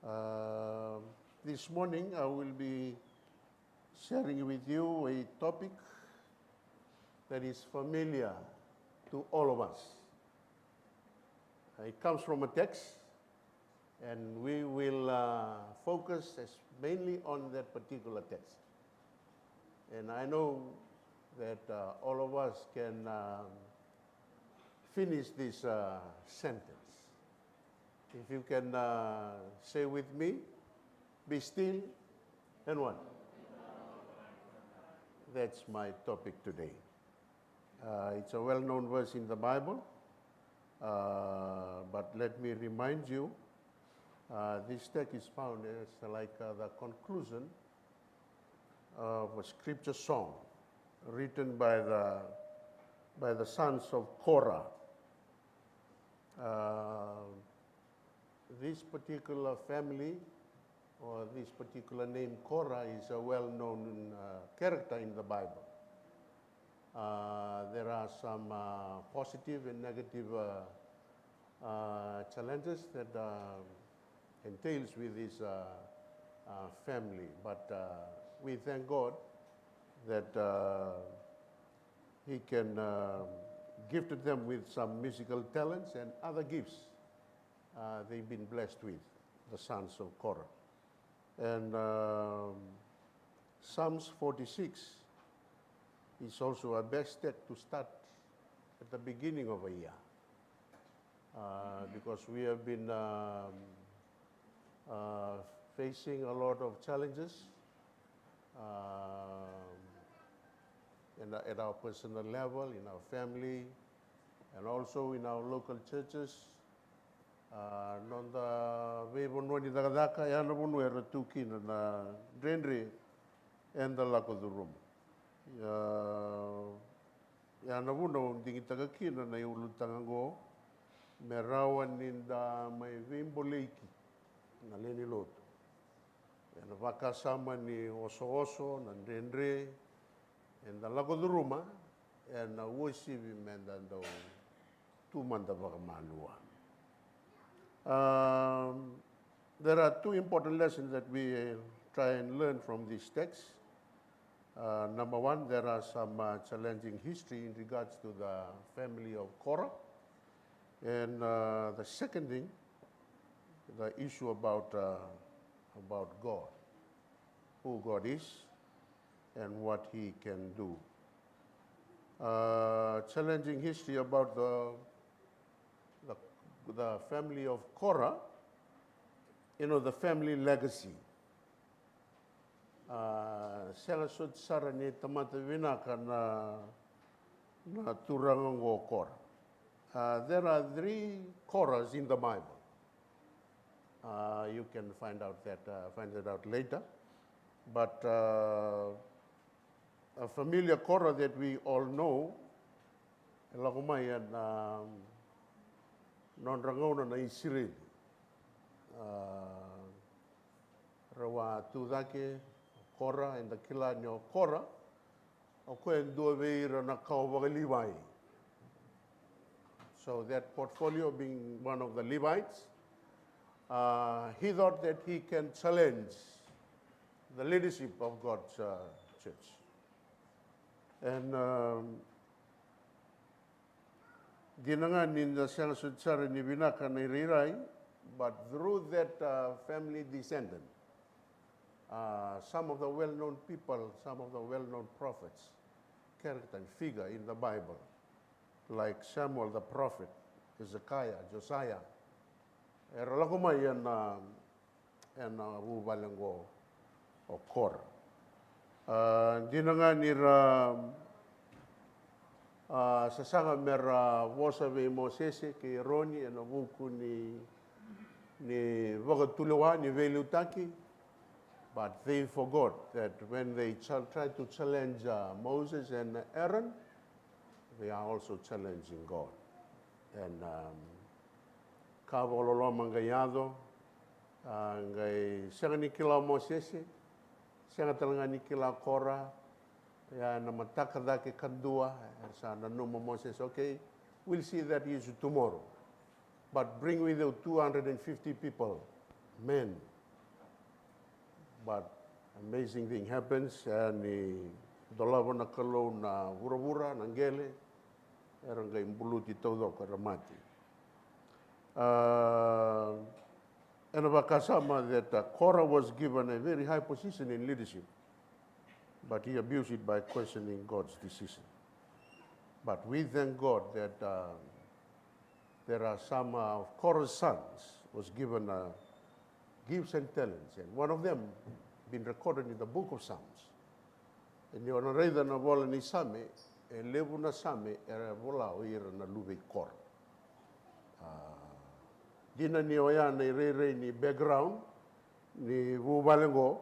Uh, this morning I will be sharing with you a topic that is familiar to all of us. It comes from a text, and we will focus mainly on that particular text. And I know that all of us can finish this sentence. If you can say with me, be still and what? That's my topic today. It's a well-known verse in the Bible, but let me remind you, this text is found as like the conclusion of a scripture song written by the sons of Korah. This particular family, or this particular name Korah, is a well-known character in the Bible. There are some positive and negative challenges that entails with this family, but we thank God that He can gifted them with some musical talents and other gifts they've been blessed with, the sons of Korah. And Psalms 46 is also a best text to start at the beginning of a year, because we have been facing a lot of challenges at our personal level, in our family, and also in our local churches. Nonda vevononi dagadaka yana vonu era tukina na drenre and the lakodurum. Yana vonu dingitaga kina na iulutangango merawan ninda mai vimboleiki na leni loto. Yana vakasama ni oso na drenre and the lakoduruma and worship mendando tumanda vakamalua. There are two important lessons that we try and learn from this text. Number one, there are some challenging history in regards to the family of Korah. And the second thing, the issue about God, who God is and what He can do. Challenging history about the family of Korah, the family legacy. Sela sut sarani tamata vinaka na turango Korah. There are 3 Korahs in the Bible. You can find it out later. But a familiar Korah that we all know, Elagumayan non-rangona na Israel. Rawa tudake Korah and the kilanyo Korah, o kwen duaveira na kauwagalivai. So that portfolio, being one of the Levites, he thought that he can challenge the leadership of God's church. And ginangan in the siyang sudsara ni binaka na iriray, but through that family descendant, some of the well-known people, some of the well-known prophets, character and figure in the Bible, like Samuel the prophet, Hezekiah, Josiah, eralakumay and ubalango o Korah. Ginangan nira sasanga mera wasave Mosese ke Roni and Rauku ni Vagatuluwa ni Velutaki, but they forgot that when they tried to challenge Moses and Aaron, they are also challenging God. And kavololo mangayado ngay sanga ni kila Mosese, sanga talanga ni kila Korah, ya namataka ke kandua sa nanuma Moses, okay, we'll see that issue tomorrow. But bring with you 250 people, men, but amazing thing happens, and dolawa na kalau na vura-vura, nangele, erang kay mbuluti todo karamati. And Vakasama that Korah was given a very high position in leadership, but he abused it by questioning God's decision. But we thank God that there are some of Korah's sons was given gifts and talents, and one of them been recorded in the book of Psalms. And you read na vola ni same, e levu na same era vola o ira na luve Korah. Dina ni oya ni re ni background ni vuvalengo,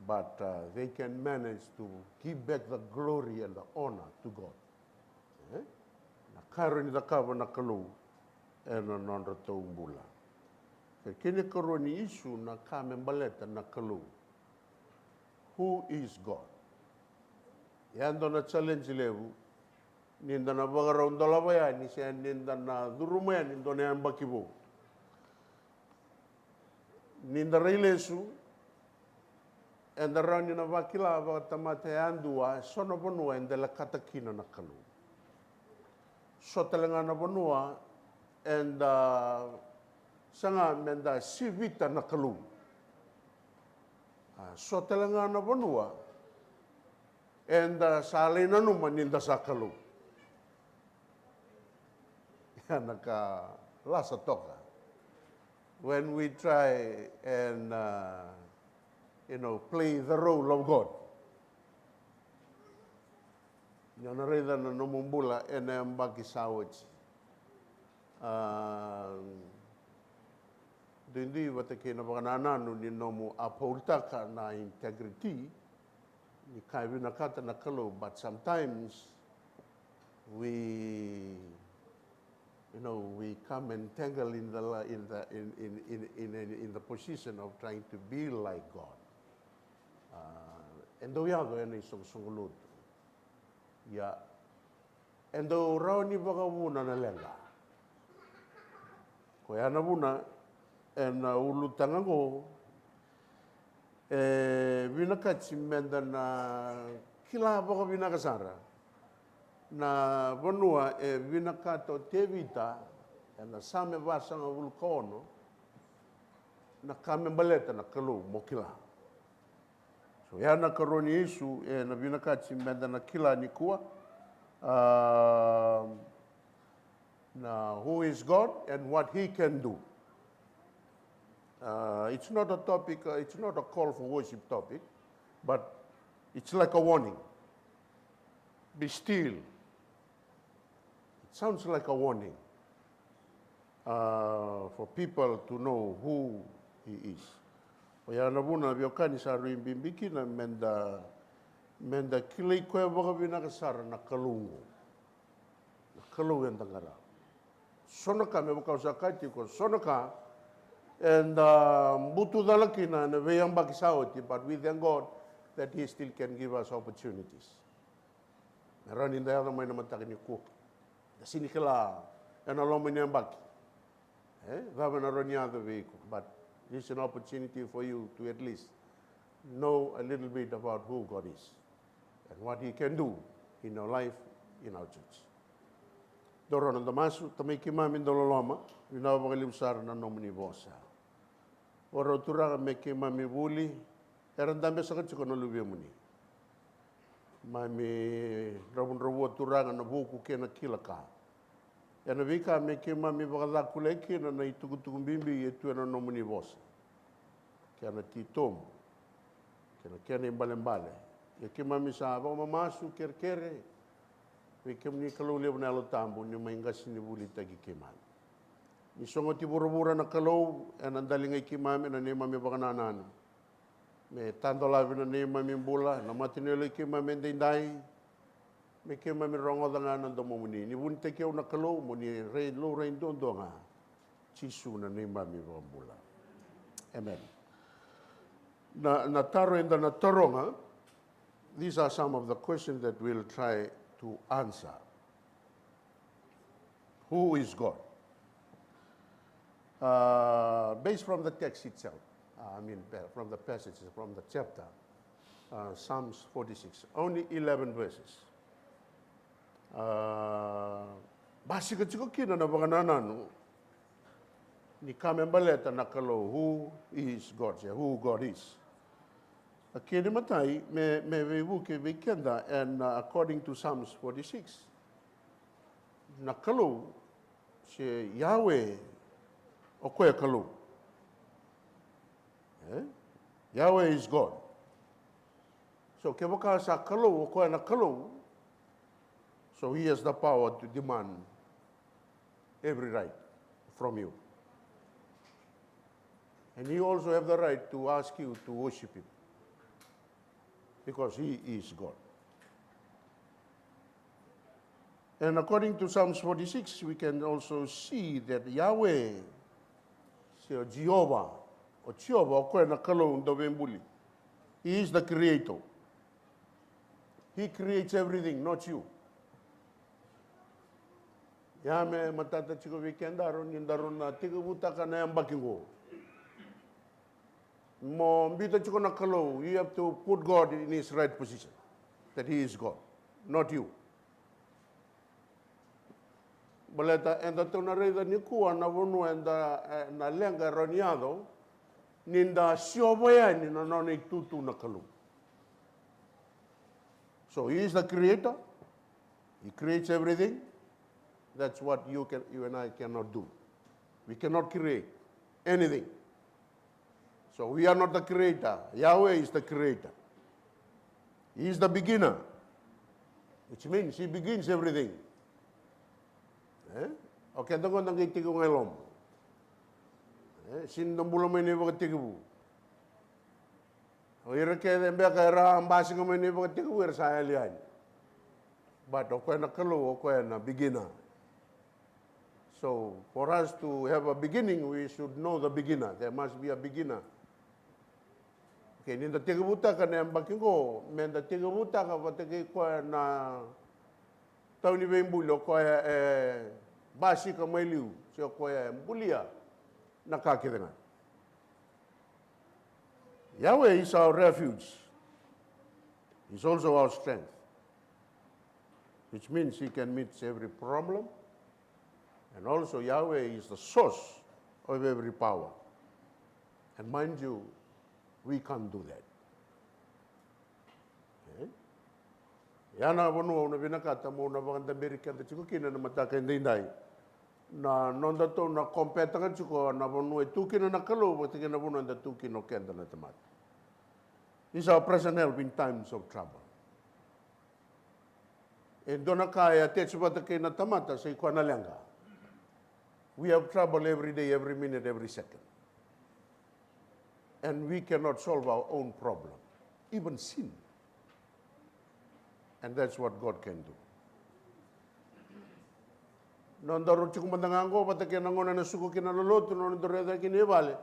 but they can manage to give back the glory and the honor to God. Na karo ni dakava na kalu e na nonra taumbula. Kene karo ni isu na kame baleta na kalu. Who is God? Yando na challenge levu, ninda na bagaraw dolabaya ni siya ninda na durumaya nindo na yan bakibo. Ninda reilesu, and the rani na vakila vatamate andua, sono bonua and the la katakina na kalu. Sotelanga na bonua and sanga menda sivita na kalu. Sotelanga na bonua and salina numa ninda sa kalu. Yanaka lasa toka. When we try and play the role of God. Yana reda na nomumbula ene ambaki sawachi. Dindi watake na baganananu ni nomu apaultaka na integrity ni kaivina kata na kalo, but sometimes we come entangled in the position of trying to be like God. Endo yago ene songuluto. Ya. Endo raoni bagawuna na lenga. Koyana buna en ulutangango vinakachi menda na kila baga vinakasara. Na vanua vinakato tevita na same vasanga vulkono na kame baleta na kalu mokila. So yana karoni isu na vinakachi menda na kila nikua na who is God and what he can do. It's not a topic, it's not a call for worship topic, but it's like a warning. Be still. It sounds like a warning for people to know who he is. Oyana buna biokani sa rimbimbiki na menda kilay ko baga binakasara na kalungo. Na kalungo ang tangara. Sonaka me bakausakati ko sonaka and butu dalaki na veyang bakisawati, but we thank God that he still can give us opportunities. Meron hindi ako may namataki ni Cook. Sinikala and along with Nyambaki. Vava na ron other vehicle, but this is an opportunity for you to at least know a little bit about who God is and what he can do in our life, in our church. Doron ang damasu, tamiki mamin dololoma, winawagalimsar na nomini bosa. Oro tura meki mami buli, eran dame sakit ko nalubya muni. Mami rabun turanga na buku kena kilaka. Yana vika meki mami bagala kuleki na itugutugun bimbi yetu na nomini bosa. Kena titom, kena imbale. Yaki mami sa ba mamasu kerkere. Wikem ni kaluli na tambo ni maingas ni buli tagi keman. Ni songo ti buru-buru na kalau and andalingay kimami na ni mami bagananan. Me tanto labi na ni mami bula na matinelo kimami ndinday. Me kimami rongo da nga nando mo muni. Ni bunte kiyo na kalau mo ni rain dondo nga. Chisu na ni mami bula. Amen. Na taro and na taro nga. These are some of the questions that we'll try to answer. Who is God? Based from the text itself. from the passage, from the chapter, Psalms 46, only 11 verses. Basi ka chiko kina na banganananu, ni kamembaleta na kalo who is God, who God is. Kini matai me vevu ke vikenda, and according to Psalms 46, na kalo si Yahweh o koe kalo. Yahweh is God. So ke waka sa kalo o koe na kalo, so he has the power to demand every right from you. And he also have the right to ask you to worship him, because he is God. And according to Psalms 46, we can also see that Yahweh, Jehovah, or Jehovah, he is the creator. He creates everything, not you. Yame matata chiko vikendaro nindaron na tiga butaka na yambakingo. Mo mbita chiko na kalo, you have to put God in his right position, that he is God, not you. Baleta enda tona reida nikua na vonu enda na lenga roniado ninda sioboyani na noni tutu na kalu. So he is the creator. He creates everything. That's what you and I cannot do. We cannot create anything. So we are not the creator. Yahweh is the creator. He is the beginner, which means he begins everything. Okay, tango nang itigo ngelom. Sin nambulo may nibo katigo. O irake dembe ka ra ambasi ko may nibo katigo ir sa alian. But okay na kalo, okay na beginner. So for us to have a beginning, we should know the beginner. There must be a beginner. Okay, ninda tigabuta ka na ambakingo, menda tigabuta ka patake ko na tauni bembulo ko basi ka mailiu, so ko mbulia nakakidengan. Yahweh is our refuge. He's also our strength, which means he can meet every problem. And also Yahweh is the source of every power. And mind you, we can't do that. Okay? Yana wanu na binakata mo na bang Amerika da chiko kina na mataka indai na nonda to na kompeta ka chiko na wanu e tukina na kalo but kina wanu na tukino kenda na tamat. He's our present help in times of trouble. E dona kaya tetsuba kina tamata sa iko na lenga. We have trouble every day, every minute, every second. And we cannot solve our own problem, even sin. And that's what God can do. Nondaro chukumandangango patake nangona na suku kinaloloto nondoreda kinevale.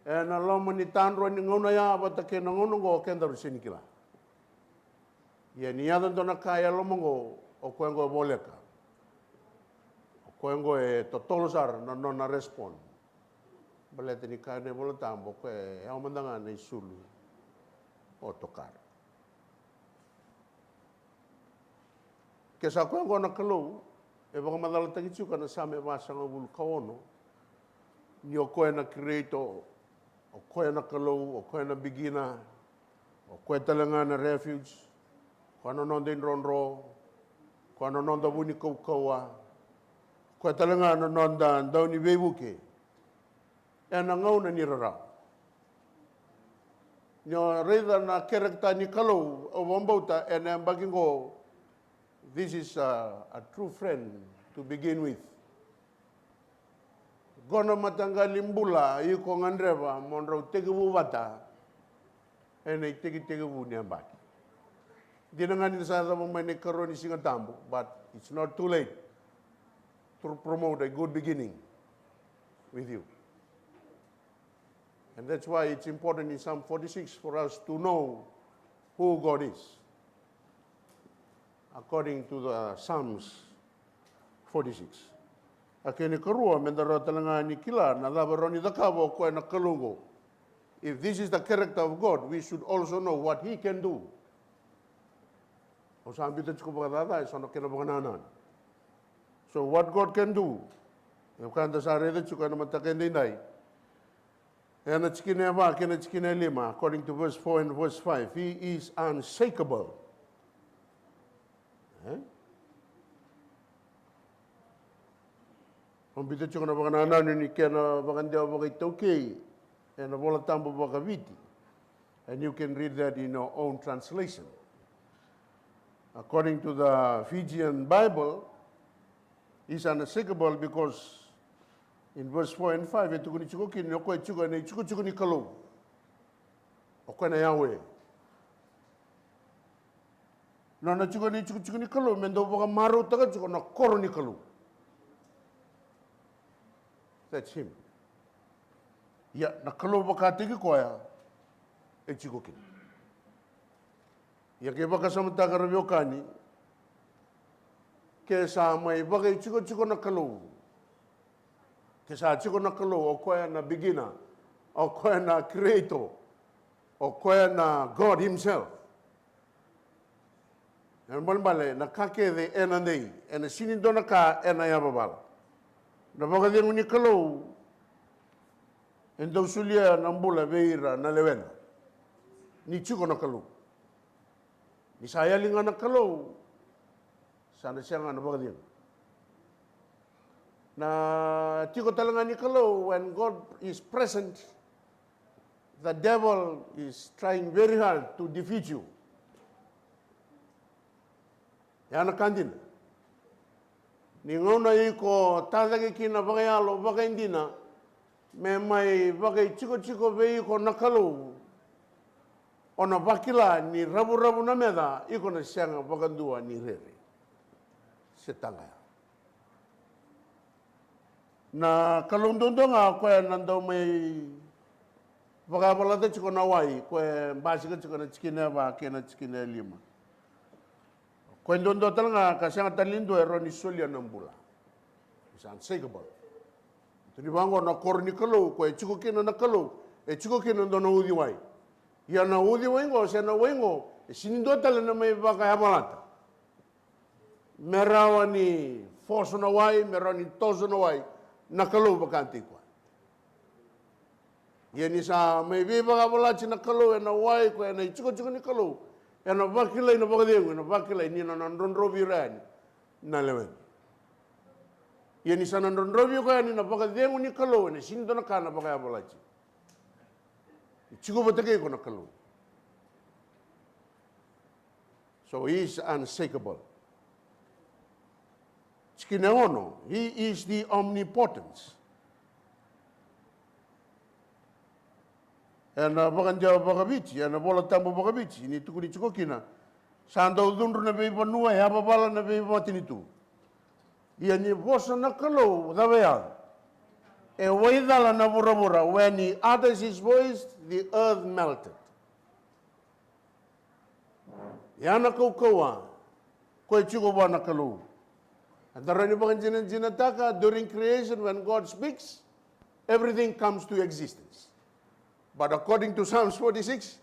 And alama ni tanro ni ngona ya patake nangono go kendaro sinikila. Ye niyadan dona kaya lomongo o kwengo boleka. Koengo e totolosar na non respond. Balete ni kane bolotambo ko e amandanga na isulu o tokar. Kesa koengo na kalo e baka madala tagichu kana same masanga bul kaono. Ni o koe na creator, o koe na kalo, o koe na beginner, o koe talanga na refuge, ko ano non din ronro, ko ano non da buni kawa. Ko talanga no nonda ndau ni vebuke e na ngau na ni rara nyo reda na character ni kalo o bombauta and I'm bagingo this is a true friend to begin with. Gona matanga limbula i ko ngandreva monro tegebu bata and I tegebu ni ambaki dinangani sa mo may karoni singa tambo, but it's not too late to promote a good beginning with you. And that's why it's important in Psalm 46 for us to know who God is, according to the Psalms 46. Akini karua mendara talanga ni kila na labaroni dakabo ko na kalungo if this is the character of God, we should also know what He can do. So what God can do, according to verse 4 and verse 5, He is unshakable. And you can read that in your own translation. According to the Fijian Bible, He's unshakable because in verse 4 and 5, Yahweh. That's Him. Ya nakalo bakati ki koya e chikokin. Ya ke baka samta karabiokani ke sa mai baka chiko nakalo. Ke sa chiko nakalo o koya na beginner, o koya na creator, o koya na God Himself. And balbale na kake de enandei, and sinindona ka enayababal. Na baka de unikalo. Então sulia nambula veira na lewena. Ni chiko na kalu. Ni saya linga na kalu. Sana sianga na bagadian. Na tiko talanga ni kalu, when God is present, the devil is trying very hard to defeat you. Yana kandina. Ni ngona iko tadagi kina bagayalo bagaindina. Me mai bagai chiko vei ko nakalu ona bakila ni rabu na meda iko na sianga bagandua ni rere setanga na kalundondonga ko nando mai bagabala de chiko na wai ko basika chiko na chikina ba kena chikina lima ko ndondo talanga ka sianga talindo ero ni solia nambula is unshakable. Tuni bango na korni kalau, ko e chiko kena na kalau, e chiko kena ndo na udi wai. Ya na udi wengo, se na wengo, e sinindo tala na mai baka yamalata. Merawa ni foso na wai, merawa ni toso na wai, na kalau baka antikwa. Ya ni sa mai baka yamalati na kalau, e na wai, ko e na chiko ni kalau, e na bakilai na baka dengu, e na bakilai ni na nandondrobi rani, na lewen. Ia ni sana ndondrobi ko yani na baka dengu ni kalo ni sindo na kana baka ya bolachi. Chiko batake ko na kalo. So He is unshakable. Chikine ono, He is the omnipotence. Ena baka njao baka bichi, ena bola tambo baka bichi, ni tukuni chiko kina. Sanda udunru na beiba nuwa, haba bala na beiba tinitu. Ia ni vosa na kalau davea. E waidala na bura. When He utters His voice, the earth melted. Ia na kaukaua, koe chiko wa na kalau. Antara ni bakan jinataka, during creation when God speaks, everything comes to existence. But according to Psalms 46,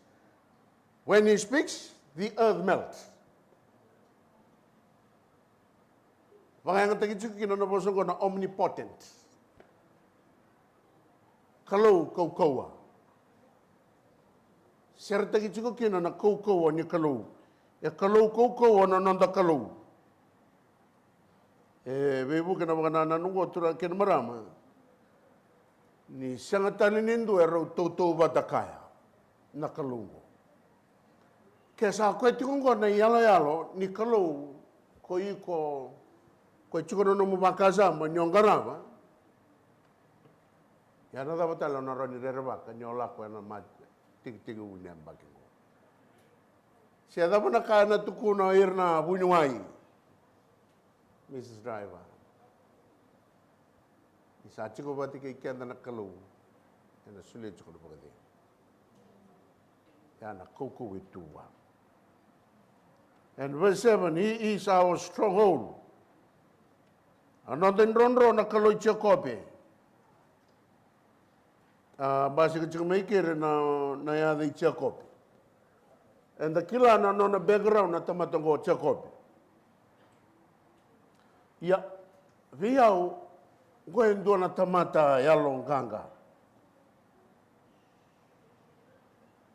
when He speaks, the earth melts. Baka tagi chuki na boso ko na omnipotent. Kalau kaukaua. Ser tagi chuki na kaukaua ni kalau. E kalau kaukaua na nanda kalau. E bebu kena baka na nungo tura kena marama. Ni sangatani nindu e rau tautou batakaya. Na kalungo. Kesa koe tikungo na yalo ni kalau ko iko ko chiko no mo bakaza mo nyongarava ya na da batalo na roni rerba ka nyola ko na ma tig unyam bakingo se da bona ka na tuku no irna bunyuai Mrs. Driver isa chiko bati ke kenda na kalu na sule chiko no bagade ya na koko wituwa. And verse 7, He is our stronghold. Another ronro na kaloy Jacobe. Basi ka chika maikere na ya the Jacob. And the kila na no na background na tamatongo Jacob. Ya viau goendo na tamata ya longanga.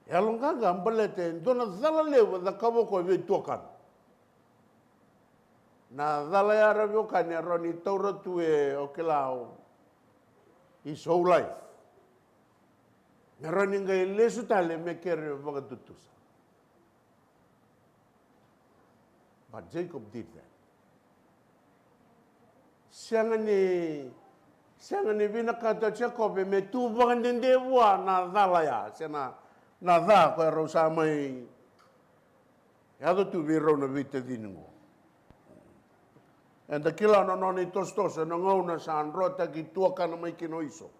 Ya longanga ambalete ndona zala lewa da kawoko ve tokan. Na zala ya ravyo kanya roni taura tue o kilao his whole life. Na roni ngai lesu tale me kere vagatutusa. But Jacob did that. Siangani vinakata Jacob me tu vagandende wa na zala ya. Sena na za ko rosa mai. Ya do tu viro na vita diningo. And the killer no noni tostos and ngona san rota ki tuaka na mai kino iso.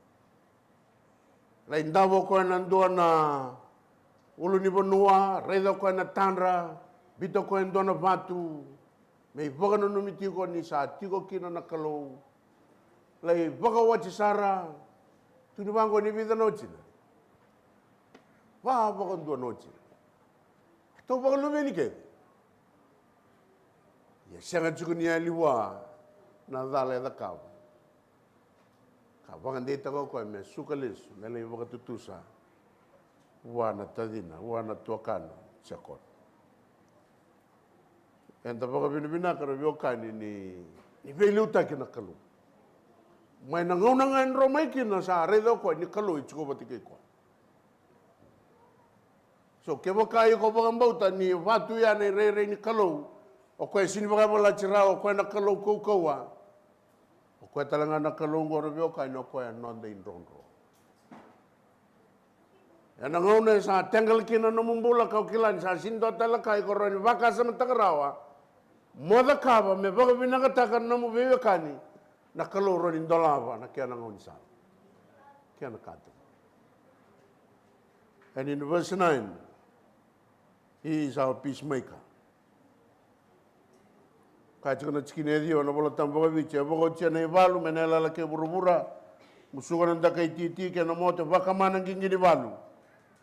La indavo ko na ndona ulu ni bonua, redo ko na tanra, bito ko ndona vatu. Me voga no numiti ko ni sa tiko kino na kalo. La voga wachi sara. Tu ni bango ni vida nochina. Va voga ndo nochina. To voga lumeni ke. Ya sanga chukuni aliwa na dale da kau. Ka vangandeta ko me sukalesu mele voga tutusa. Wana tadina, wana tuakana chakot. And the voga binibina ka ravyo ni veiluta kina kalu. Mai na ngona ngan romai kina sa redo ko ni kalu ichiko batike ko. So ke voka ko vagambauta ni vatu ya ni re ni kalu. O koe sini wakamola tira o koe na kalau koukoua. O koe talanga na kalau ngoro vioka ino koe nonde indronro. E na ngaune sa tengal kina no mumbula kau kilan sa sindo talaka i koroni waka sama takarawa. Moda kava me waka vinakataka na mu viwekani na kalau roni ndolawa na kia na ngauni sa. Kia na kata. And in verse 9, he is our peacemaker. Kaitiko na tikine dio na bola tamboga viche bogo tia na ivalu menela la ke burubura musuga na ndaka ititi ke na moto vaka mana ngingi ni valu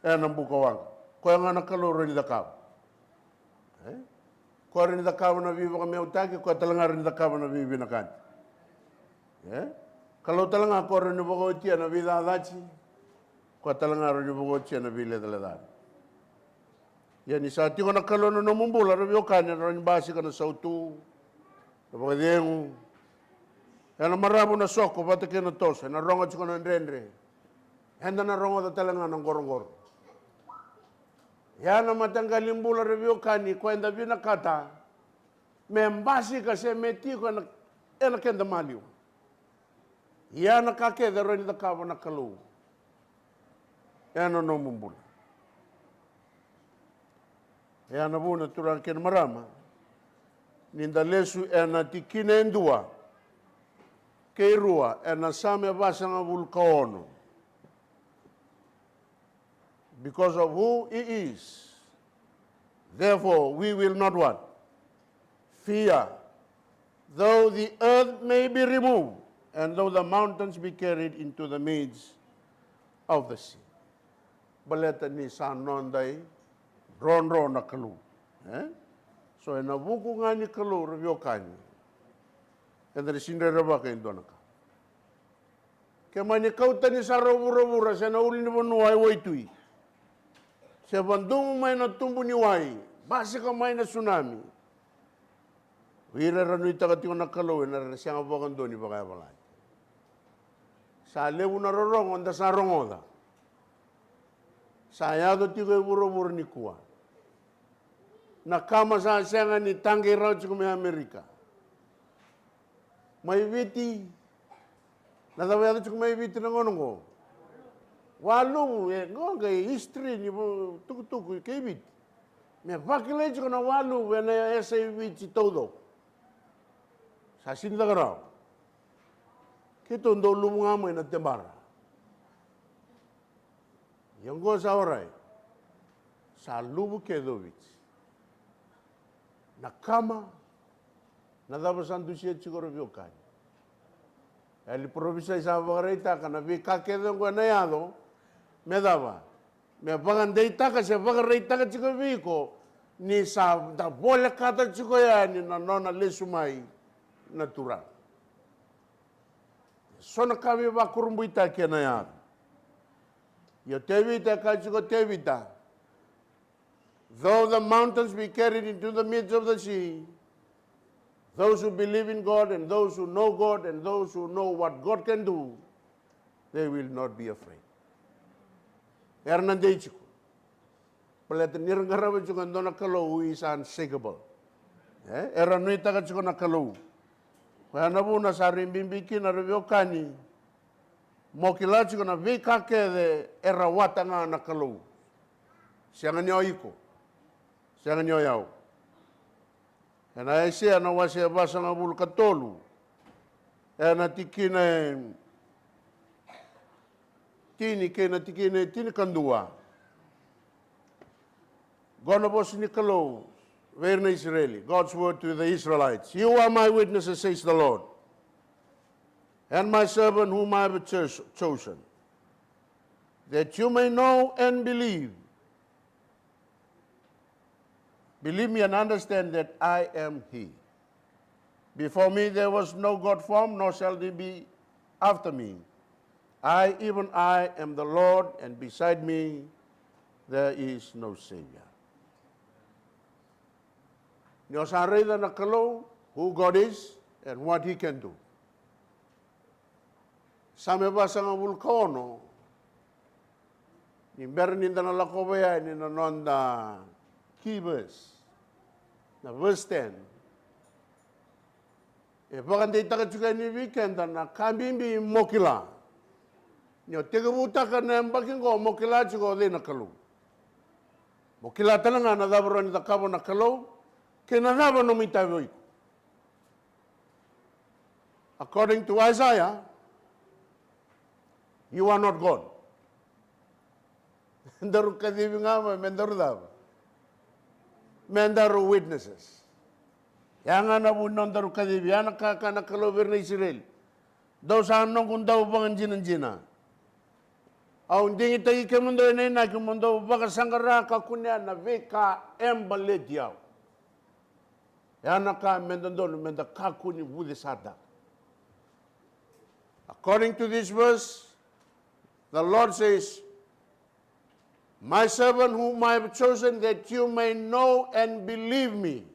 na mbuka wanga ko nga na kaloro ni dakao ko ri ni dakao na viva ka meutaki ko talanga ri ni dakao na vivi na kan kalau talanga ko ri ni bogo tia na vida dachi ko talanga ri ni bogo tia na vile de la ya ni sa tiko na kalono no mumbula ri yokani ri basi kana sautu. Porque Diego, ela marabu na soko, bate que na tosa, na ronga chiko na ndrendre. Henda na ronga da talanga na ngorongoro. Ya na matanga limbula revio kani, kwa enda vina kata, me mbasi ka se meti ko na ena kenda maliu. Ya na kake da roni da kava na kalu. Ya na no mumbula. Ya na buna turang ken marama. Ninda lesu na tikine ndua keirua na same vasanga vulkaono because of who he is. Therefore we will not what? Fear, though the earth may be removed and though the mountains be carried into the midst of the sea. Baleta ni sanondai ronro na kalu. So na vuku ngani kalu revyo kani. And the sindre raba ka indonaka. Ke mani kauta ni sa rovura sa na uli ni bonuai waitui. Se bandung mai na tumbu ni wai. Basi ka mai na tsunami. Wira ranu itakati ko na kalu na siya nga bakang doni baka balay. Sa lewu na rorong onda sa rongoda. Sa yado tiko ivuro ni kuwa. Na kama sa senga ni tangi rau me Amerika. Mai viti. Na tawa yado mai viti na ngonongo. Walu ngonga history ni tuku ke viti. Me vakile chiko na walu na esa viti todo. Sa sinda garau. Kito ndo lumunga mo na tembara. Yongo sa orai. Sa lubu ke do viti. Na kama na dava sandusia chigoro viokani. Eli provisa isa vagareita kana vi kakedo ngwa na yado Medava. Me bagan deitaka se bagan reitaka chiko viko ni sa da bola kata chiko ya ni na nona lesumai natural. Sona kami ba kurumbuita kena ya. Yo tevita ka chiko tevita. Though the mountains be carried into the midst of the sea, those who believe in God and those who know God and those who know what God can do, they will not be afraid. Ernan deichiku. Paleta nirangarawa chukan dona kalau is unshakable. Era nui taka chuko na kalau. Kaya nabuna sa rimbimbiki na reviokani. Mokila chuko na vika de era watanga na kalau. Sianga nyo iko. Sianga nyo yao. Kaya ese na wasi abasa nga bulkatolu. Na tikine tini kandua. Gona bos ni kalau. Where in Israeli? God's word to the Israelites. You are my witnesses, says the Lord. And my servant whom I have chosen. That you may know and believe. Believe me and understand that I am He. Before me there was no God formed, nor shall there be after me. I, even I, am the Lord, and beside me there is no Savior. Nyosa na kalau who God is and what He can do. Same basa nga vulkono, ni bernin na lakobaya ni nanonda key verse, na verse 10. E baganda itaka chuka ni weekend na kambimbi mokila. Nyo tegabuta ka na mbakingo mokila chuko de na kalau. Mokila talanga na dabro ni takabo na kalau. According to Isaiah, you are not God. Mendaru kadibi nga mendaru daw. Mendaru witnesses. Yang ana bunon daru kadibi ana ka na kalover na Israel. Daw sa anong kung daw bang jinan-jina. Aun dingi tagi kemundo na kemundo baka sangara ka kunya na veka embalet yaw. According to this verse, the Lord says, my servant whom I have chosen that you may know and believe me.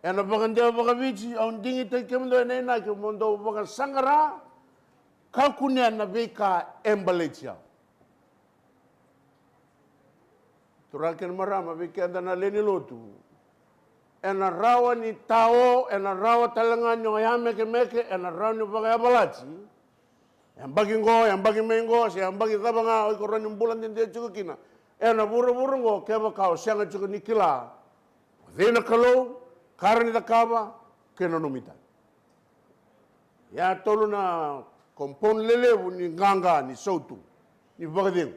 And abaganda abagavici, ang dingi tayo kemundo na kemundo baga sangara, kakunya na vika embaletia. Turakan marama vika na lenilotu. Ena rawa ni tao, ena rawa talangan yung ayame meke, ena rawa ni bagay abalachi. Yang bagi mengo, yang bagi tabanga, oy koran yung bulan din dia juga kina. Ena buru-buru ngo, keba kao, siyang juga nikila. Dina kalau, karani takaba, kena numita. Ya tolu na kompon lelewu ni nganga, ni sautu, ni bagading.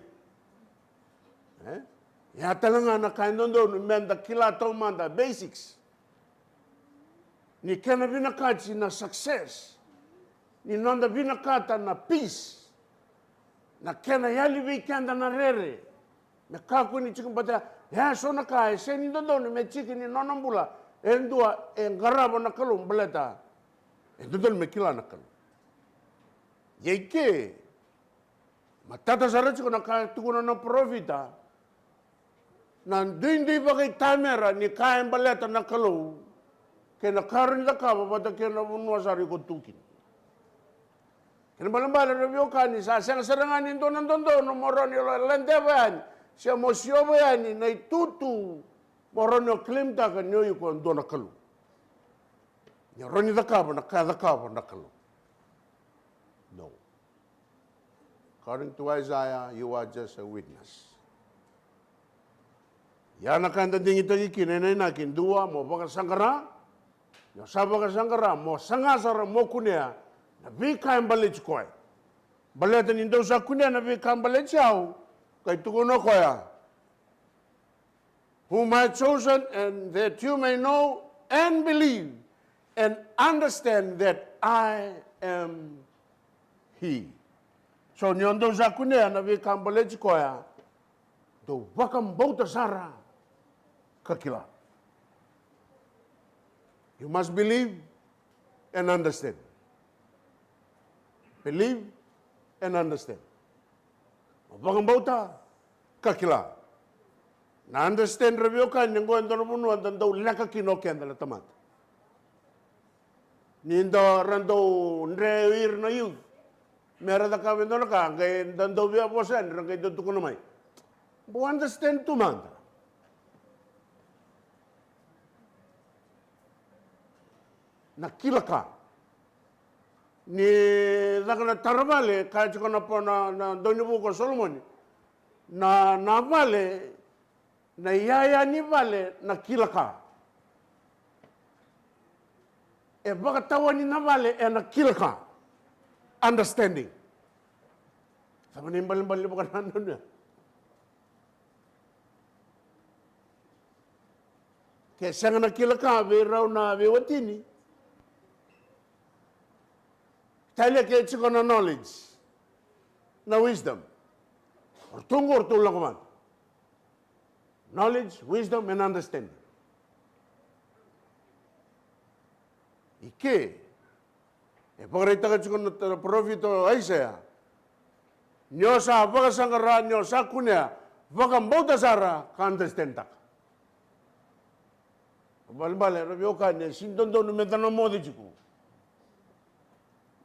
Ya talangan na kain dondo, ni menda kila tau manda, basics. Ni kena binakati na success. Ni nonda binakata na peace. Na kena yali weekenda na rere. Me kaku ni chikin pata, ya so na kai, se ni dondo ni me chikin ni nonambula. Endua, engarabo na kalum, baleta. Endudol me kila na kalum. Yeke, matata sarachiko na kai tukuna na profita. Nandindi bagay tamera ni kain baleta na kalau kena karin da kaba bata kena bunwa sari ko tukin. Kena balambala na biyo kani sa siyang sarangan nito nandondo no moron yung lente ba yan siya mosyo ba yan na itutu moron yung klimta ka nyo yung kuando na kalau. Nyaron yung da kaba na kada kaba na kalau. No. According to Isaiah, you are just a witness. Yan nakanda dingi tagi kinenay nakin dua mo baka sangara, yung sabaka sangara mo sangasara mo kunya na bika ang balit ko ay. Balatan nindo sa kunya na bika ang balit siyaw kay tukuno ko ya. Whom I chosen and that you may know and believe and understand that I am He. So nyondo za kunia na vi kambaleji koya do wakam bauta sara kakila. You must believe and understand. Believe and understand. Wakam bauta kakila. Na understand review ka ningo andono bunu andando laka kino kendala tamat. Nindo rando nreir na youth. Mera da kami dono ka ngay dando via posan rangay dito ko namay. Bo understand to man. Nakila ka. Ni dakana tarvale kahit ko na po na doni buko Solomon. Na vale na yaya ni vale nakila ka. E baka tawa ni na vale e nakila ka. Understanding. Sama ni bali bukan nandun ya. Kaya siya nga nakila ka, raw na watini. Tayo kaya siya na knowledge, na wisdom. Or tulang ko man. Knowledge, wisdom, and understanding. Ike, pagarita ka siya na profito Isaiah, nyo sa bagasangara, nyo sa kunya, bakambauta sara, ka-understand tak. Bal-bal, rabyo ka niya, sindondo numenta na modi chiku.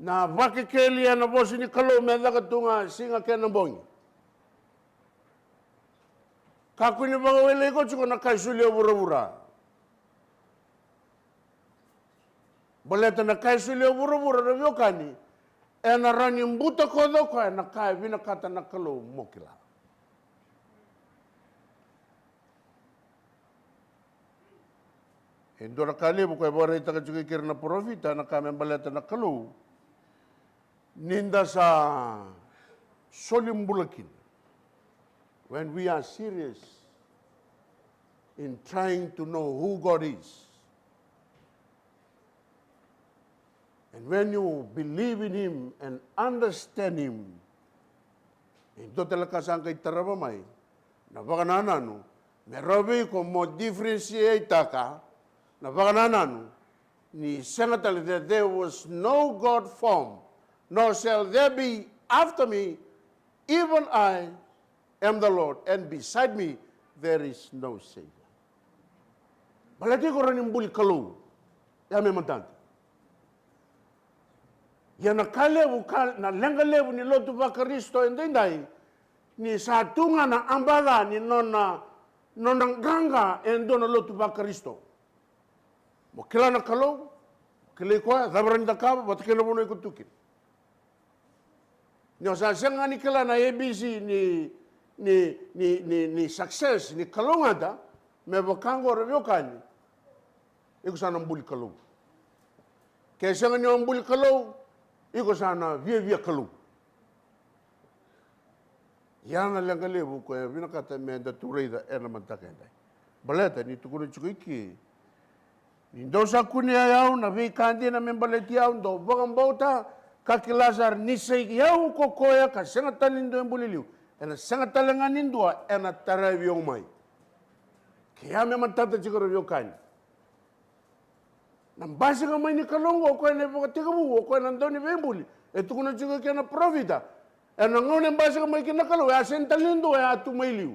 Na baki kelia na bosi ni kalo, meda ka tunga, singa kaya na bongi. Kakunya baga wele ko chiku na kaisulia bura-bura. Baleta na kaisulia bura-bura, rabyo ka ni, e na ranyang buta kodo ko, e na kaya binakata na kalo mokila. Indora kali bukai bora ita kacuki kirna profita na kami baleta na kalu ninda sa solimbulakin. When we are serious in trying to know who God is, and when you believe in Him and understand Him, ito talaga saan kay tarabamay na baka nanano merobi ko mo differentiate ka na baka nanano, ni Senator that there was no God form, nor shall there be after me, even I am the Lord, and beside me there is no Savior. Balati ko rin yung buli kalu, ya may matante. Yan nakalewu, na lengalewu ni Lord Tuba Kristo, and then ni satunga na ambaga ni nonang ganga, and doon na Lord Tuba Kristo. Mo kila na kalo, kila ko, zabaran da ka, ba't kila mo na ikutukin. Nyo sa siya nga ni kila na ABC ni success, ni kalo nga da, may bakango revyo ka ni, iko sana mbuli kalo. Kaya siya nga niyo mbuli kalo, iko sana via kalo. Yan na lang kalibu ko, binakata may da turay da, naman takay. Baleta, ni tukunan chukiki, Nindo sa kunia yao na vikandi na membaleti yao ndo bakang bauta kakilazar nisay yao kokoya ka sangat talindo yung buliliw. Ena sangat talanganin dua ena taraw yung may. Kaya may matata siguro yung kanya. Nang basa ka may ni kalongo ko na pagkatigabu ko nando ni bembuli. Ito ko na siguro kaya na profita. Ena ngon basa ka may kinakalo asen talindo ya tumayliw.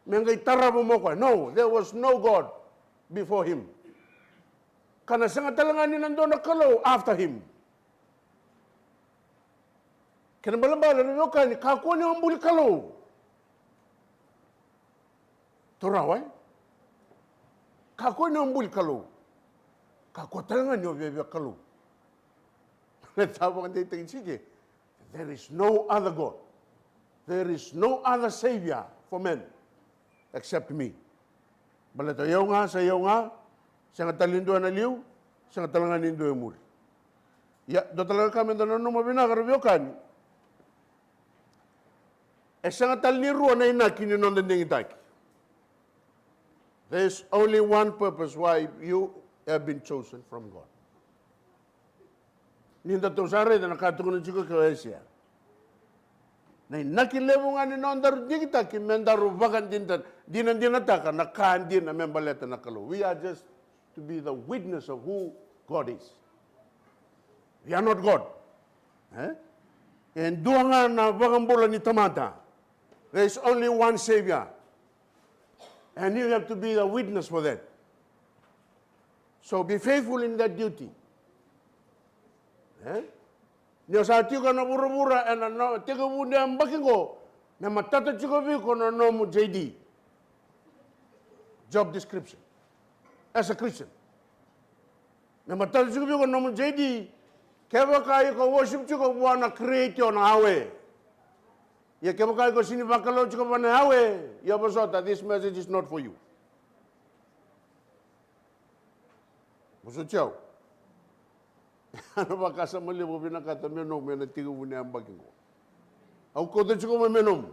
May taraw mo ko. No, there was no God before him. Kana sangat talanganin nandun na kalaw after him. Kaya balabala na yung kanya, kakuha niyo ang buli kalaw. Turaway? Kakuha niyo ang buli kalaw. Kakuha talangan niyo ang kalaw. Natawag ang dating sige. There is no other God. There is no other Savior for men except me. Balata yaw nga, sa yaw nga, sangat talinduan na liw, sangat talangan nindo yung muri. Ya, do talaga kami doon nung mabinakarabyokan. Sangat talniruan na inakin yun ng itaki. There's only one purpose why you have been chosen from God. Ninda to sa rin na nakatukunan siya kaya siya. Na nakilewungan ni nondaru digita ki mendaru vagan dintan dinataka na kaan din na membaleta na kalu. We are just to be the witness of who God is. We are not God. And duanga na vagambola ni tamata. There is only one Savior. And you have to be a witness for that. So be faithful in that duty. Nyo sa tiga na bura-bura na tiga wunde ang bakingo na matata chiko viko na nomu JD. Job description. As a Christian. Na matata chiko viko nomu JD. Keva kayo ko worship chiko wana create yon hawe. Ya keva kayo ko sinibakalo chiko wana hawe. Ya basota, this message is not for you. Muso chow. Ano ba kasamali mo binakata menom may nagtigo mo niya ang baging ko? Ang kote chiko may menom.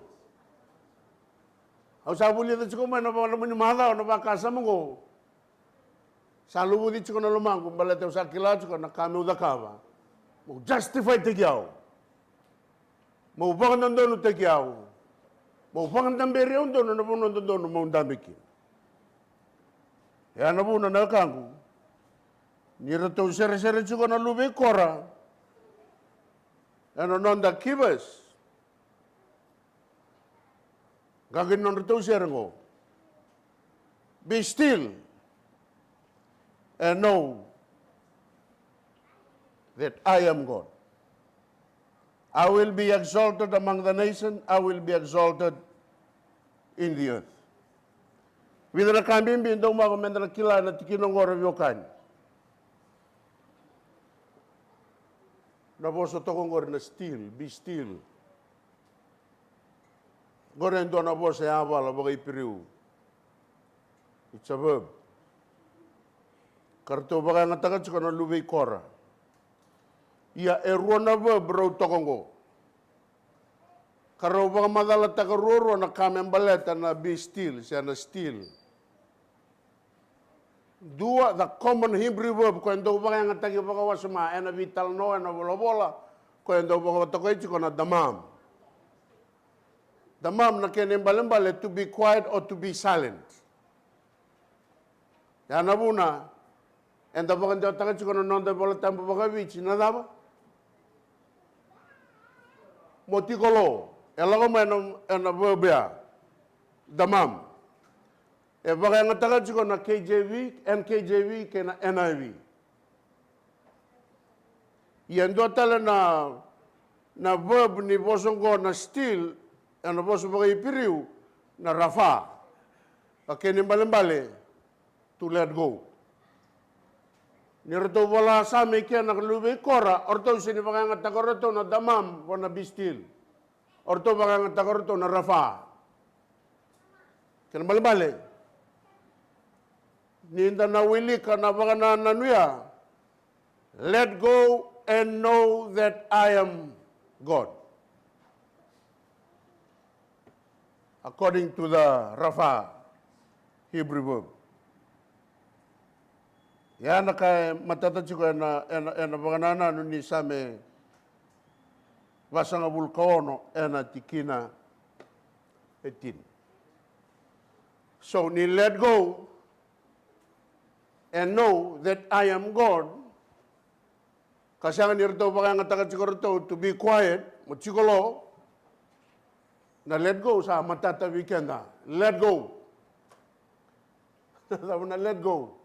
Ang sabuli ito chiko may naman yung mahalaw na ba kasama ko? Sa lubo di chiko na lumang kung balate sa kila chiko na kami udakava. Mo justify tegyaw. Mo upangan ng dono tegyaw. Mo upangan ng beriyaw dono na puno ng dono mo undamikin. Kaya na po na nakakango. Nira to sere-sere chuko na lube kora. Ano nonda kibas. Gagin non to sere ngo. Be still and know that I am God. I will be exalted among the nations. I will be exalted in the earth. Vidra kambing bindong mga komendra kila na tikinong yokan. Na boso tokong gore na still, be still. Gore ndo na boso ya wala bagay piriu. It's a verb. Karto bagay nga tagat suka na lubay kora. Ia erwa na verb raw tokong go. Karo bagay madala tagaruro na kamembaleta na be still, siya na still. Dua, the common Hebrew verb, kung ito ba kaya nga tagi baka wasuma, ena vital no, ena bola-bola, kung ito ba kaya takoy chiko na damam. Damam na kinimbalembale, to be quiet or to be silent. Yan na muna, enda ba kaya takoy chiko na nonda bola tampo baka vici, na daba? Motikolo, ela ko ena verb ya, damam. E baka nga taga chiko na KJV, NKJV, kena NIV. Yan doa tala na verb ni bosong ko na still, na bosong baka ipiriu, na rafa. Kini mbale to let go. Nirito wala sa amin kaya nakalubay kora, orto sini baka nga taga roto na damam, wana be still. Orto baka nga taga roto na rafa. Kini mbale. Ninda na wili ka na baka na nanuya. Let go and know that I am God. According to the Rafa Hebrew verb. Yan na kay matatachi ko na baka na ni same basang abulkaono ena tikina etin. So ni let go and know that I am God. Kasi ang nirito pa kaya nga taga-chikorito to be quiet, mutsikolo, na let go sa matatabi kenda. Let go. Sabi na let go.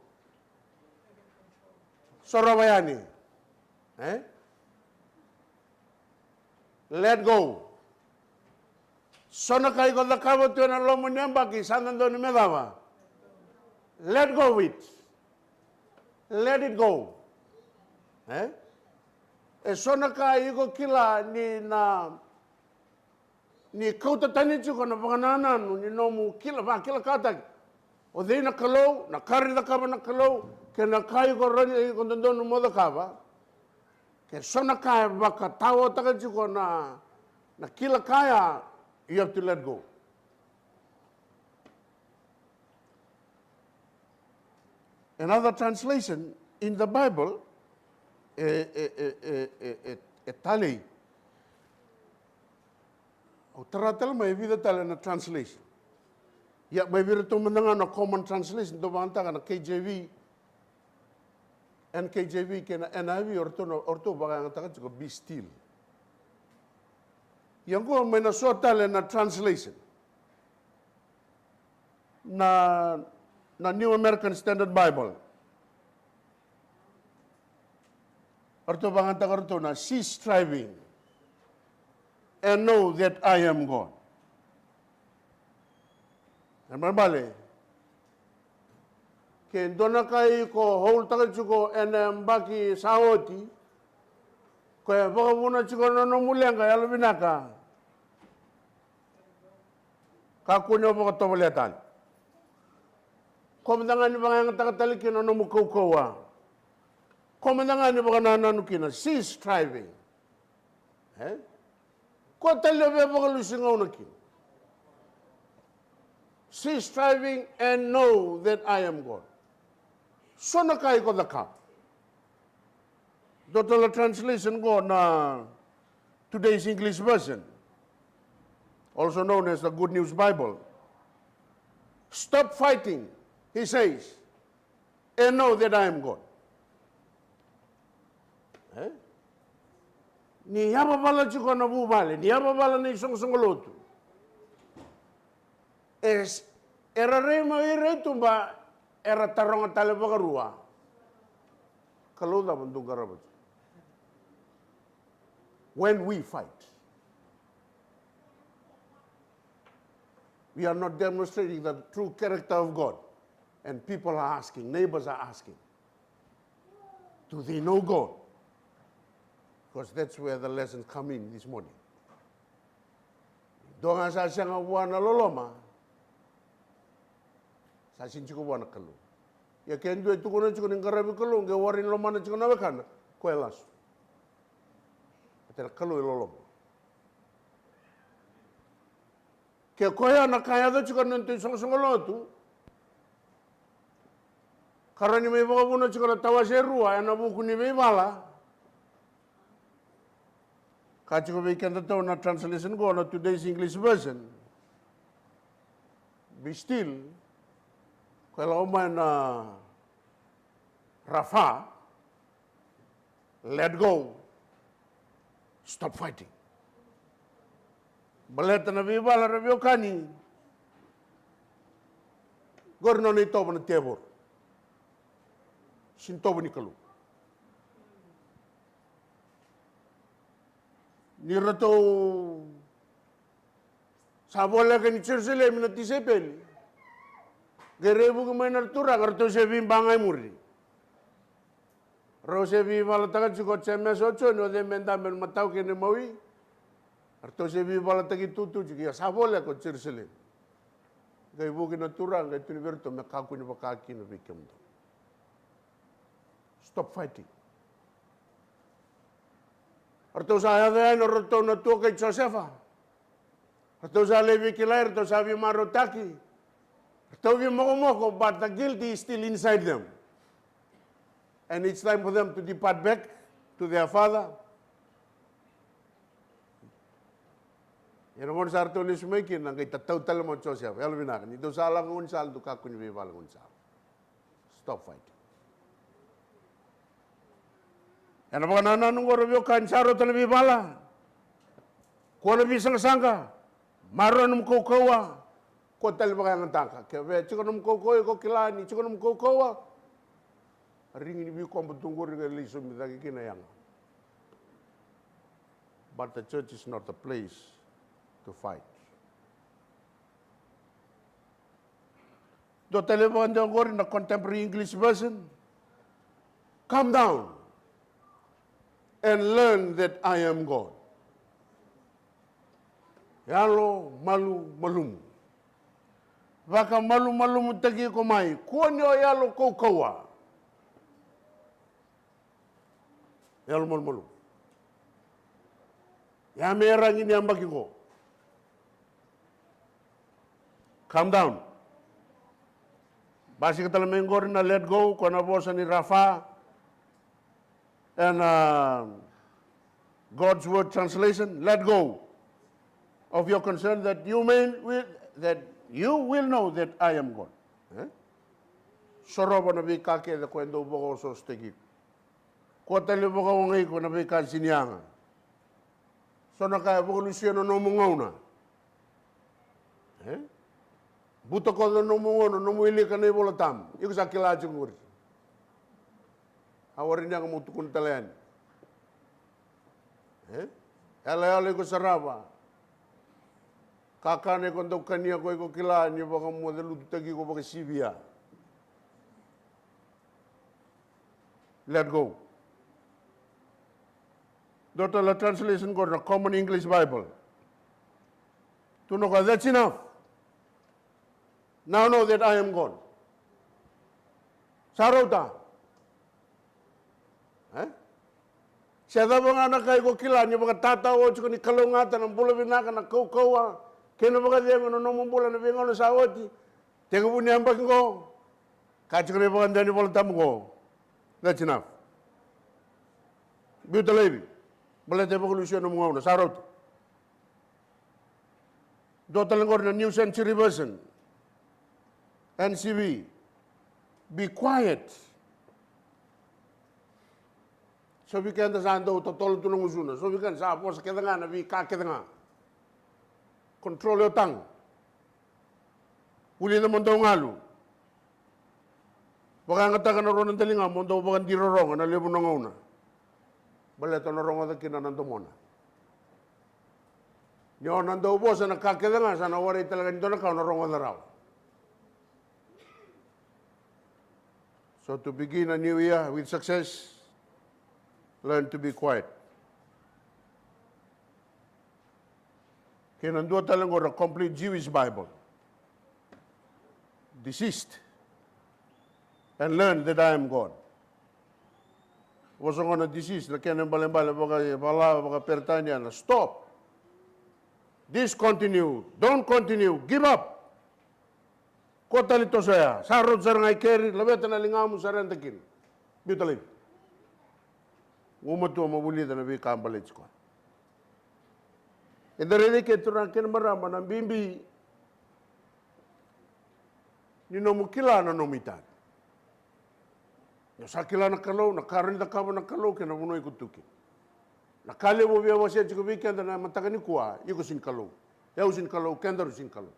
Sorabayani. Let go. So na kayo ko nakawat yun ang lomo niyan baki, saan nandun ni Medava? Let go it. Let it go. So na kayo ko kila ni kauta tanichu ko na pangananan ni nomu kila katag. O di na kalaw, nakari na kaba na kalaw, kaya na kayo ko rin kung doon mo da kaba. Kaya so na kaya baka tawa tagad ko na kila kaya, you have to let go. Another translation in the Bible, tali, O taratal may vida tala na translation. Ya may vida tumananga na common translation to banta na KJV. NKJV kena NIV orto baka nga taka be still. Yang ko may nasota na translation na New American Standard Bible. Orto baka taka orto na cease striving and know that I am God. Ang mabali, kaya doon na kayo ko, hol takal ko, baki sawoti, kaya baka muna ko na numuliang kaya alabinaka, kakunyo baka tumulatan. Komandangan ni baka ang takatalikin na numukukawa. Komandangan ni baka nananukin na, cease striving. Kung talyo baka lusingaw na kin. Cease striving and know that I am God. So na kayo ko the cup. Total translation ko na today's English version, also known as the Good News Bible. Stop fighting, he says, and know that I am God. Ni yaba bala chiko na bubale, ni yaba bala na isong sungoloto. Era rei maire tumba era tarong tale bagarua. Kaluda bandung garabat. When we fight, we are not demonstrating the true character of God. And people are asking, neighbors are asking, do they know God? Because that's where the lessons come in this morning. Donga sa siyang abuan na loloma, sa sinchiko buwan na kalu. Ya kendo ito ko na chiko ng karabi kalu, nga warin loma na chiko na wakan, kuelas. At kalu iloloma. Kaya kuya na kaya do chiko nito isang sungolotu, karani may baka muna chiko na tawa siya ruwa, yan nabuko ni may bala, kachiko may kanta tao na translation ko na today's English version. Be still. Kalau man Rafa, let go. Stop fighting. Baleta na bibala rabio kani. Gorno ni tobo na tebor. Sintobo ni kalu. Ni rato sabola ka ni Jerusalem na tisepeli. Gerebu ke main artura kartu sebi bangai muri. Rose bi balata juga ceme socho no de menda men matau ke ne maui. Kartu sebi balata ki tutu juga ya sabola ko Jerusalem. Gerebu ke natura ngai tu niverto me kaku ni bakaki no bikem. Stop fighting. Arto saya de no roto no tu ke Josefa. Arto sa levi kilair to sabi marotaki. But the guilt is still inside them. And it's time for them to depart back to their father. Yang sa arto ni sumekin ang itataw tala mo Joseph. Elvina, nito sa alang unsal duka kunwi balang unsal. Stop fighting. Yan ang mga nananong orobyo kansaro talabi bala. Kung ano bisang sangka, maroon mo kukawa. Ko tal baka ng tangka. Kaya chiko nung kokoy ko kilani, chiko nung kokowa. Ring ni bi ko ambutunggo ring liso mi dagi kinayang. But the church is not a place to fight. Do telephone do in the contemporary English version. Calm down and learn that I am God. Yalo malu malum. Baka malu-malu mutagi ko mai. Kuanyo yalo ko kawa. Yalo malu-malu. Ya merang ini ang bagi ko. Calm down. Basi kita lemengor na let go. Kuna bosa ni Rafa. And God's word translation, let go. of your concern that you will know that I am God. Soroba na vi kake da kwendo bogo so stegi. Kota le bogo ngai ko na vi ka sinianga. So na ka bogo luciano no mungona. Buto ko no mungono no muili ka nei bolotam. Iku sa kila jungur. Awari nya mo tukun talen. Ala ko saraba. Kakane ko ndo kania ko kila ni bogo mo de lu tagi ko bogo sibia. Let go. Daughter, the translation got a Common English Bible. To know that's enough. Now know that I am God. Sarauta. Siya daw nga nakaigo kila niya mga tatawo ko ni kalungatan ng bula binaka na kaukawa. Kaya mga diya nga nung bula na bingaw na sa awati. Teka po niya ang ko. Kaya ko na yung mga ni voltam ko. That's enough. Beautiful lady. Balete evolution ng mga una. Sarot. Dota lang na New Century Version. NCV. Be quiet. So we can understand daw totoo ito ng usuna. So we can sa apos kita nga na vi kakita nga. Control yung tang. Uli naman daw ngalo. Baka nga taga na ron ng talinga mo daw baka di rorong na libo ng una. Baleto na rongo da kinanando mona. Nyo nando po sa nakakita nga sa nawari talaga nito na kao na rongo na raw. So to begin a new year with success, learn to be quiet. Kinandua talaga a complete Jewish Bible. Desist and learn that I am God. Wasn't gonna desist. Na kaya bala baka pertanya na stop. Discontinue. Don't continue. Give up. Kota lito saya. Sarod sa ngay keri. Labeta na lingamu sa rentakin. Beautiful. Umatu mabulita na bikang balits ko. And the really ke turang kinmarama ng bimbi ni nomukila na nomitan. Sa kila na kalo, nakarin na kama na kalo, kaya nabunoy kutuki. Nakali mo biya wasya, chiko weekend na matagani kuwa, yuko sin kalo. Yaw sin kalo, kenda sin kalo.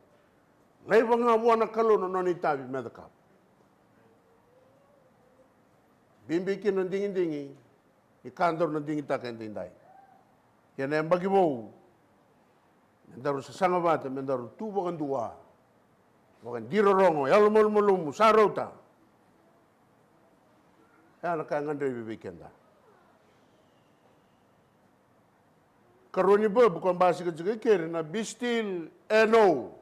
Laiba nga buwan na kalo, no nonitabi medakap. Bimbikin ng dingin-dingi, ikandor ng dingin ta kaya tinday. Yan na yung bagi mo, mendaro sa sangabata, mendaro tubo kan dua. Wakan dirorongo, yalumulmulumu, sarota. Kaya nakaangan rin weekend na. Karoon ba, bukan basi ka juga kiri na be still and know.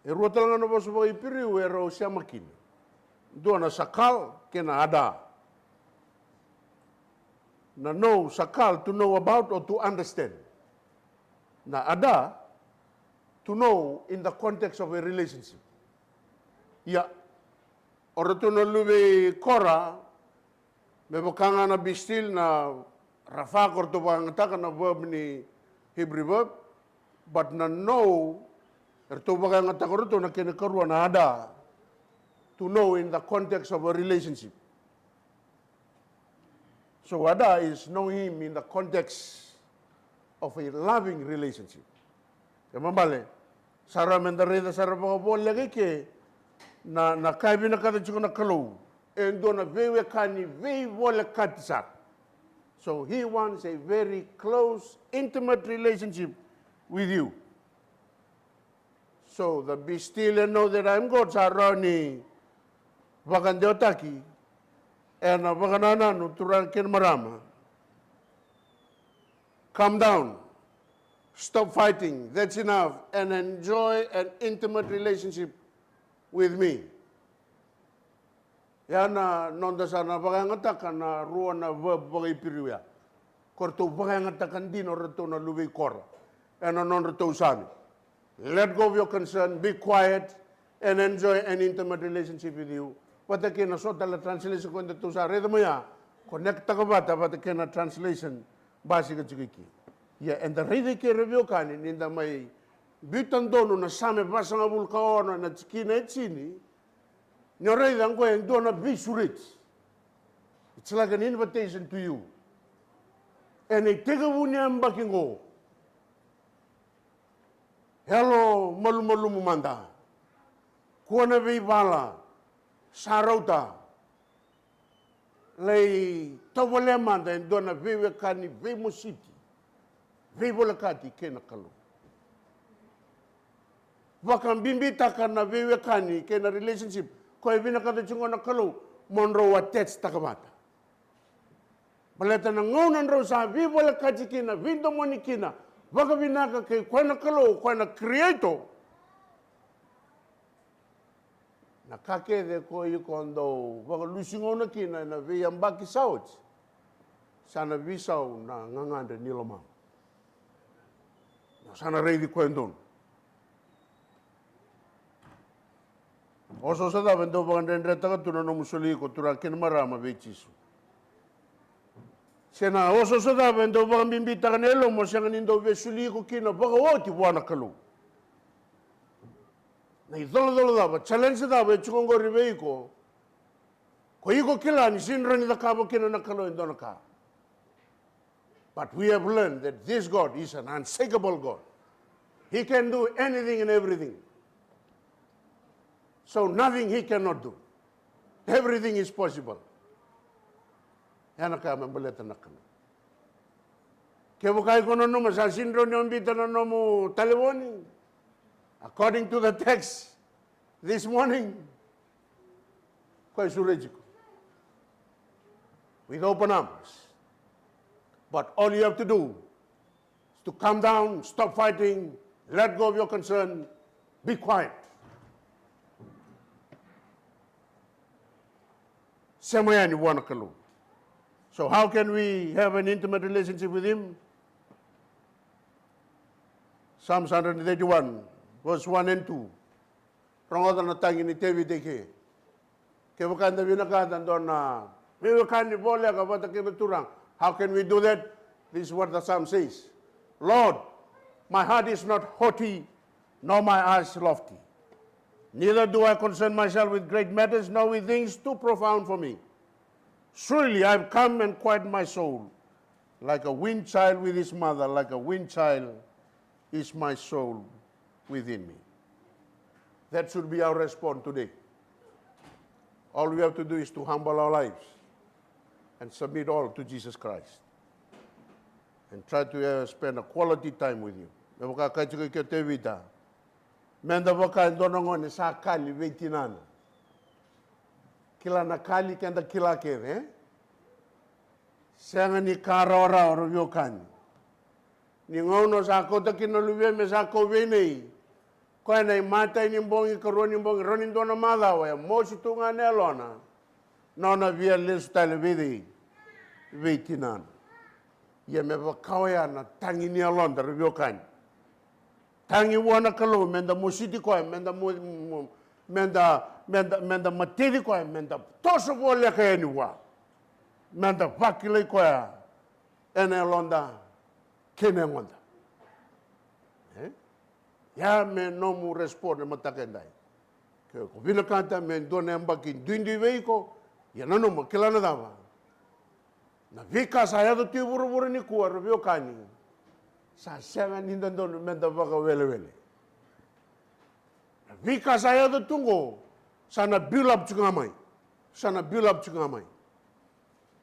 Ruwa talaga na ba sa mga ipiriw, ero siya makin. Doon na sakal, kina ada. Na know, sakal, to know about or to understand. Na ada, to know in the context of a relationship. Ya, orang tu nalui kora, mebukanga na bistil na rafa korto bang taka na verb ni Hebrew verb, but na know, erto bang taka korto na kinakaruan na ada, to know in the context of a relationship. So ada is know him in the context of a loving relationship. Kaya mambale, sara mendarida sara pangapol lagi ke, na kaibi na kata chiko na kalau endo na vewe kani vei wole katisar. So he wants a very close, intimate relationship with you. So the be still and know that I'm God sarani vakandeotaki and vakanana nuturan ken marama. Calm down. Stop fighting. That's enough. And enjoy an intimate relationship with me. Yan na nonda sana bagangatakan na ruan na verb bagay piriya. Korto bagangatakan din or to na luwi kor. And non to sami. Let go of your concern, be quiet, and enjoy an intimate relationship with you. Patakin na so tala translation ko to sa reda mo ya. Connect takabata but kena translation basi ka chiki. Yeah, and the reason ke review kani ninda mai bitan dono na same basanga vulkaona na chiki na chini. Nyorei dango en dona bisurit. It's like an invitation to you. And I take a wunyam bakingo. Hello, malu mumanda. Kuana vibala. Sarauta. Lei tawalemanda en dona vive kani vimo city. Vivo kati kena kalu. Wakam bimbita kana vive kani kena relationship. Koi vina kata chungona kalu. Monro wa text takabata. Baleta na ngonan ro sa vivo kati kina vindo monikina. Waka vinaka ke kwana kalu kwana creator. Na kake de ko i kondo waka lusingona kina na viyambaki sauts. Sana visau na ngangande nilomang. Sana reidi kwendon. Oso sada vendo bagandendra taga tuna no musuli ko tura ken marama vechisu. Sena oso sada vendo bagambimbi taga nelo mo sanga nindo vesuli ko kina baga woti wana kalu. Na idolo dava challenge dava chungo riveiko. Ko iko kila ni sinrani da kabo kina na kalu indona ka. But we have learned that this God is an unshakable God. He can do anything and everything. So nothing he cannot do. Everything is possible. Yanaka mambaleta nakano. Kebukai kono no masasindro nyombita no mo talewoni. According to the text this morning, quite surgical. With open arms. But all you have to do is to calm down, stop fighting, let go of your concern, be quiet. Samayani wanakalu. So how can we have an intimate relationship with him? Psalms 131, verse 1 and 2. Rangotan na tangi ni tevi deke. Kebukanda vinakatan doon na viwakani bole ka bata kinuturang. How can we do that? This is what the psalm says. Lord, my heart is not haughty, nor my eyes lofty. Neither do I concern myself with great matters, nor with things too profound for me. Surely I have come and quieted my soul. Like a weaned child with his mother, like a weaned child is my soul within me. That should be our response today. All we have to do is to humble our lives and submit all to Jesus Christ. And try to spend a quality time with you. Menda waka ndonongo ni sa kali veitinana. Kila na kali kenda kila kere. Senga ni karora oro yokani. Ni ngono sa kota kino luwe me sa Kaveni. Koe na imata ini mbongi karoni mbongi roni ndona madawa ya mosi tunga nelona. Nona via lesu tale veitinana. Ia me wakawaya na tangi ni alonda yokani. Tangi wana kalu menda musiti koe menda materi koe menda toso vole ka eniwa menda vakile koe ene londa kene ngonda ya me nomu responde matakendai ke ko vina kanta me done mbaki duindi veiko ya nano makilana dava na vika saya do tiburu ni kuar vio kani sa senga ninda dono menda vaka wele. Vika saya do tungo sana build up chungamai. Sana build up chungamai.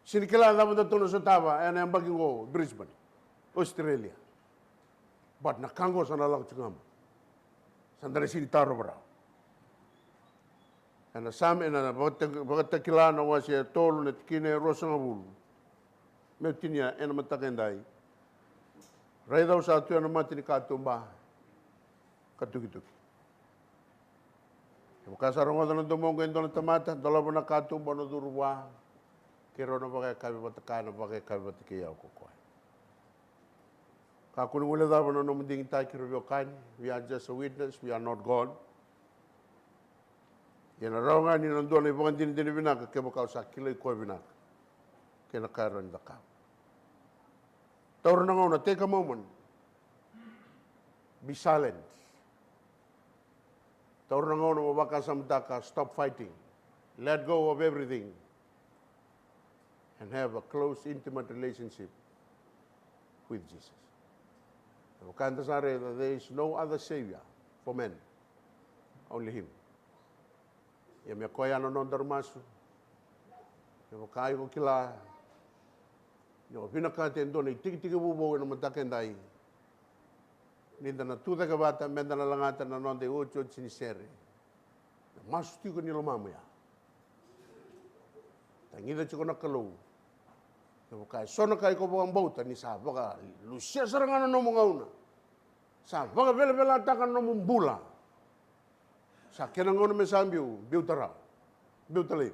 Sini kila dama do tono sotava ene ambagi go Brisbane, Australia. But na kango sana lag chungama. Sandara sini taro bra. Ana sam ena bagata kila na wasi tolu ne kine rosangabul. Metinia ena matakendai. Raidau satu yang mati ni katumba, katuki-tuki. Kasarong na dumong endo na tamata, dalawa na katumba na durwa, kiro na bagay kami batakana, bagay kami batakiyaw ko ko. Kakuni wala daw na namuding tayo kiro kan, we are just a witness, we are not God. Yan araw nga ni nandoon na ibang din binaka, kaya bakaw sa kilay ko binaka. kena karo in the cup. Tauro na ngona, take a moment. Be silent. Tauro na ngona, mabaka samtaka, stop fighting. Let go of everything. And have a close, intimate relationship with Jesus. Kanta sare that there is no other savior for men. Only him. Ia mea koe ano non darmasu. Ia mo kai ko kila. Ia mo pina kate ndone i tiki tiki bubo ina matake ndai. Ninda na tuta ka bata menda na langata na non de ocho sinisere. Masu tiko nilo mamu ya. Tangida chiko na kalou. Ia mo kai sona kai ko bang bauta ni sa baka lusia sarangana no mongauna. Sa baka vela vela ataka no mumbula. Sa kena ngona me sambiu biutara. Biutale.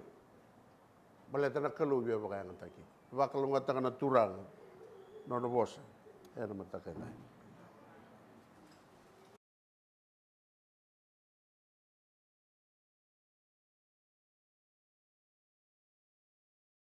Baleta na kalou bia baka yang taki. Baka lunga taka na turang. No no bosa. Era matake ndai.